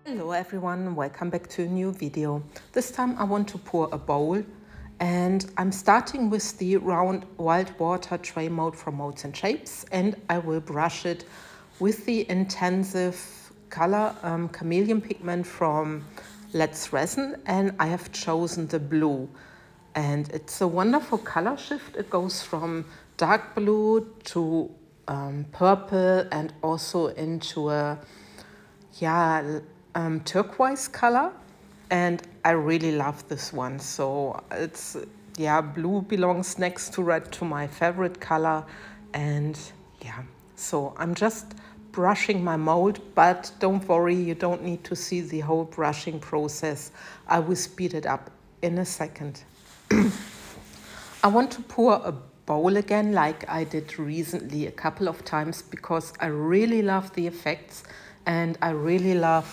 Hello everyone, welcome back to a new video. This time I want to pour a bowl and I'm starting with the round wild water tray mold from MoldsandShapes, and I will brush it with the intensive color chameleon pigment from Resin, and I have chosen the blue. And it's a wonderful color shift. It goes from dark blue to purple and also into a turquoise color, and I really love this one. So it's blue belongs next to red to my favorite color, and so I'm just brushing my mold, but don't worry, you don't need to see the whole brushing process. I will speed it up in a second. I want to pour a bowl again like I did recently a couple of times because I really love the effects and I really love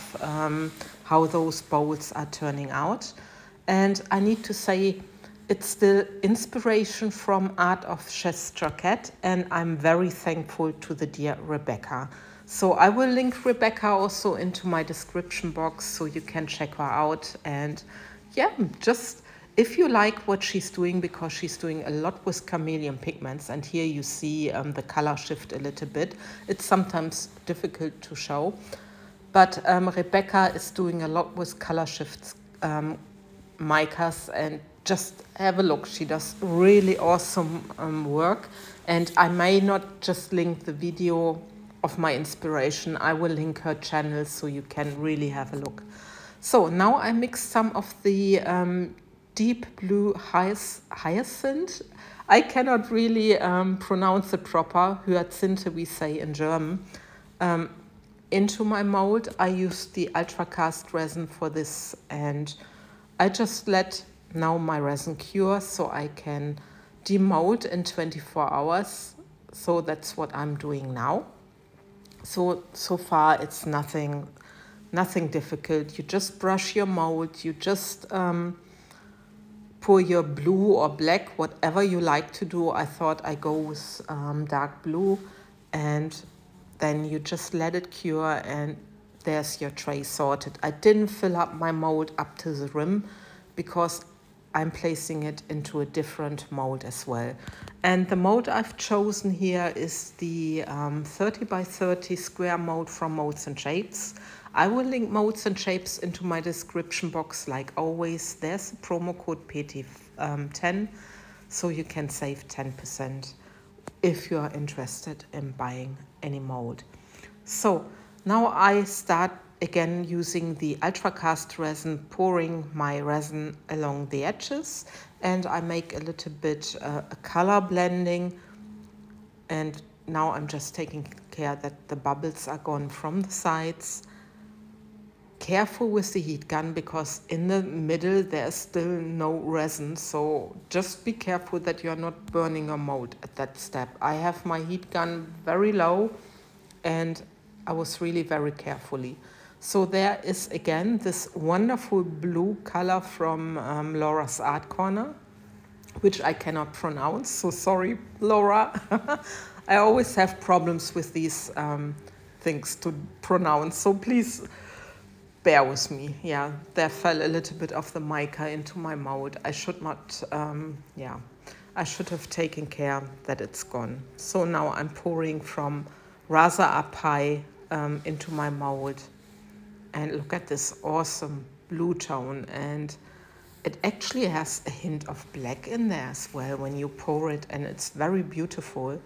how those bowls are turning out. And I need to say it's still inspiration from Art of Gesture Cat, and I'm very thankful to the dear Rebecca. So I will link Rebecca also into my description box so you can check her out. And just if you like what she's doing, because she's doing a lot with chameleon pigments, and here you see the color shift a little bit. It's sometimes difficult to show, but Rebecca is doing a lot with color shifts, micas, and just have a look. She does really awesome work, and I may not just link the video of my inspiration. I will link her channel so you can really have a look. So now I mixed some of the deep blue hyacinth. I cannot really pronounce it proper. Hyacinth we say in German. Into my mold. I used the Ultracast resin for this, and I just let now my resin cure so I can demold in 24 hours. So that's what I'm doing now. So far it's nothing difficult. You just brush your mold, you just pour your blue or black, whatever you like to do. I thought I go with dark blue, and then you just let it cure, and there's your tray sorted. I didn't fill up my mold up to the rim because I'm placing it into a different mold as well. And the mold I've chosen here is the 30 by 30 square mold from MoldsandShapes. I will link MoldsandShapes into my description box like always. There's a promo code PT10, so you can save 10% if you are interested in buying any mold. So now I start again using the Ultracast resin, pouring my resin along the edges, and I make a little bit a color blending. And now I'm just taking care that the bubbles are gone from the sides. Careful with the heat gun because in the middle there's still no resin, so just be careful that you're not burning your mold at that step. I have my heat gun very low and I was really very carefully. So there is again this wonderful blue color from Laura's Art Corner, which I cannot pronounce, so sorry Laura. I always have problems with these things to pronounce, so please bear with me. Yeah, there fell a little bit of the mica into my mold. I should not, I should have taken care that it's gone. So now I'm pouring from rather up high into my mold. And look at this awesome blue tone. And it actually has a hint of black in there as well when you pour it, and it's very beautiful.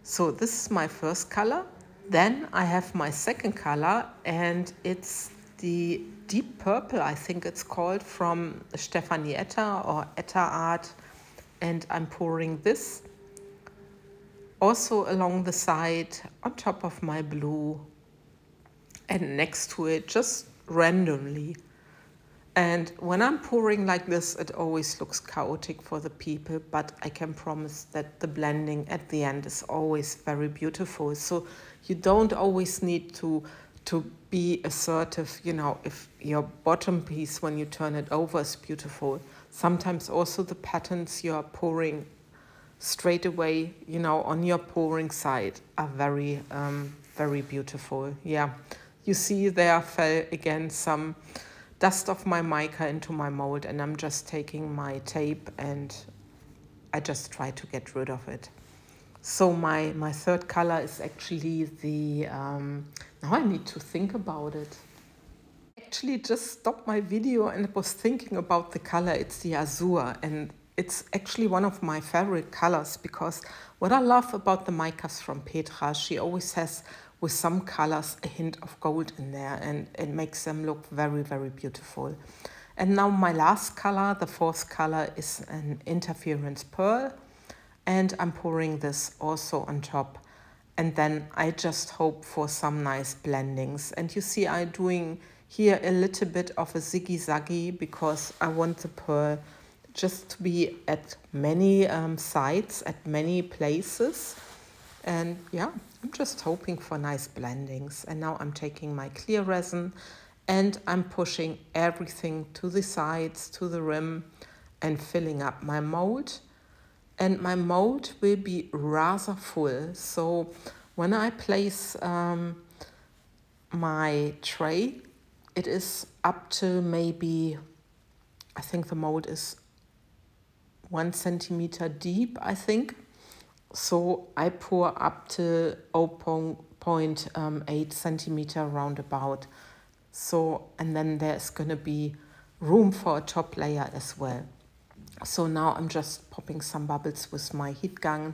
So this is my first color. Then I have my second color, and it's the deep purple, I think it's called, from Stephanie Etter or Etter-Art. And I'm pouring this also along the side on top of my blue and next to it, just randomly. And when I'm pouring like this, it always looks chaotic for the people, but I can promise that the blending at the end is always very beautiful. So you don't always need to be assertive, you know, if your bottom piece, when you turn it over, is beautiful. Sometimes also the patterns you are pouring straight away, you know, on your pouring side are very, very beautiful. Yeah. you see there fell again some dust of my mica into my mold, and I'm just taking my tape and I just try to get rid of it. So my third color is actually the, now I need to think about it. Actually just stopped my video and was thinking about the color. It's the Azure, and it's actually one of my favorite colors, because what I love about the micas from Petra, she always has with some colors a hint of gold in there, and it makes them look very, very beautiful. And now my last color, the fourth color, is an interference pearl, and I'm pouring this also on top. And then I just hope for some nice blendings. And you see I'm doing here a little bit of a ziggy-zaggy, because I want the pearl just to be at many sides, at many places. And yeah, I'm just hoping for nice blendings. And now I'm taking my clear resin and I'm pushing everything to the sides, to the rim, and filling up my mold. And my mold will be rather full. So when I place my tray, it is up to maybe, I think the mold is 1 centimeter deep, I think. So I pour up to 0.8 centimeter roundabout. So, and then there's gonna be room for a top layer as well. So now I'm just popping some bubbles with my heat gun,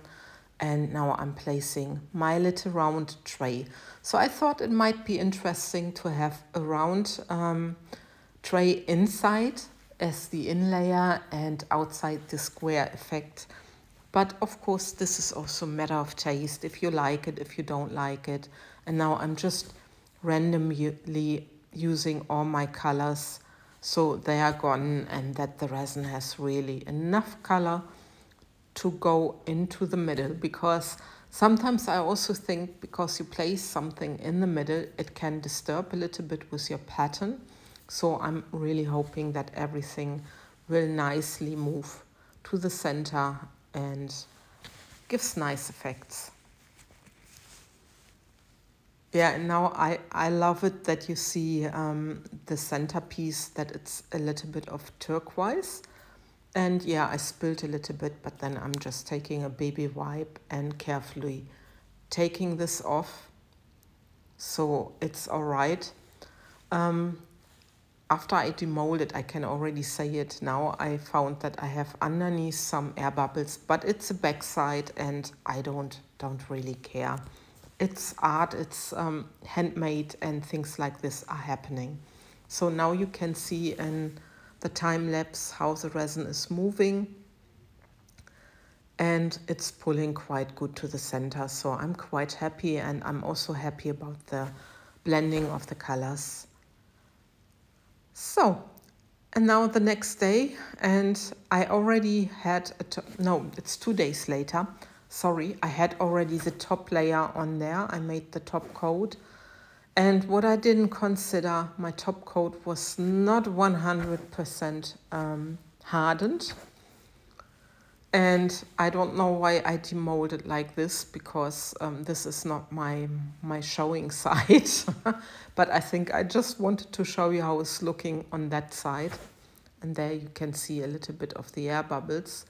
and now I'm placing my little round tray. So I thought it might be interesting to have a round tray inside as the inlayer and outside the square effect. But of course, this is also a matter of taste, if you like it, if you don't like it. And now I'm just randomly using all my colors so they are gone, and that the resin has really enough color to go into the middle. Because sometimes I also think, because you place something in the middle, it can disturb a little bit with your pattern. So I'm really hoping that everything will nicely move to the center and gives nice effects. Yeah, and now I love it that you see the centerpiece, that it's a little bit of turquoise. And yeah, I spilled a little bit, but then I'm just taking a baby wipe and carefully taking this off. So it's all right. After I demolded, I can already say it now, I found that I have underneath some air bubbles, but it's a backside and I don't really care. It's art, it's handmade, and things like this are happening. So now you can see in the time lapse how the resin is moving, and it's pulling quite good to the center. So I'm quite happy, and I'm also happy about the blending of the colors. So, and now the next day, and I already had, no, it's 2 days later. Sorry, I had already the top layer on there. I made the top coat. And what I didn't consider, my top coat was not 100% hardened. And I don't know why I demolded like this, because this is not my showing side. But I think I just wanted to show you how it's looking on that side. And there you can see a little bit of the air bubbles.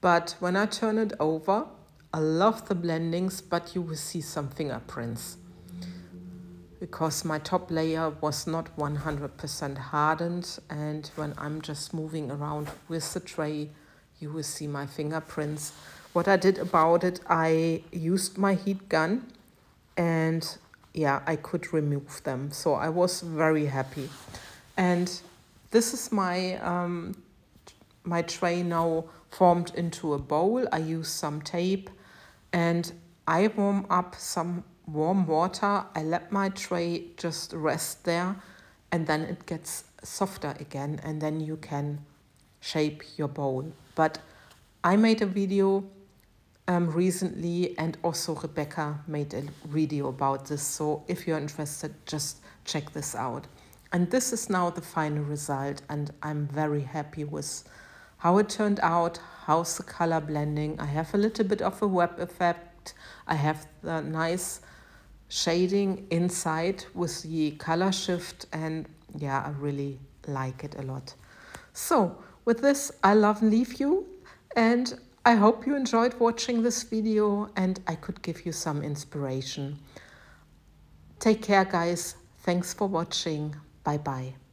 But when I turn it over, I love the blendings, but you will see some fingerprints, because my top layer was not 100% hardened. And when I'm just moving around with the tray, you will see my fingerprints. What I did about it, I used my heat gun, and yeah, I could remove them. So I was very happy. And this is my my tray now formed into a bowl. I use some tape, and I warm up some warm water. I let my tray just rest there, and then it gets softer again, and then you can shape your bowl. But I made a video recently, and also Rebecca made a video about this. So if you're interested, just check this out. And this is now the final result, and I'm very happy with how it turned out. How's the color blending? I have a little bit of a web effect. I have the nice shading inside with the color shift, and yeah, I really like it a lot. So with this, I love and leave you, and I hope you enjoyed watching this video and I could give you some inspiration. Take care, guys. Thanks for watching. Bye bye.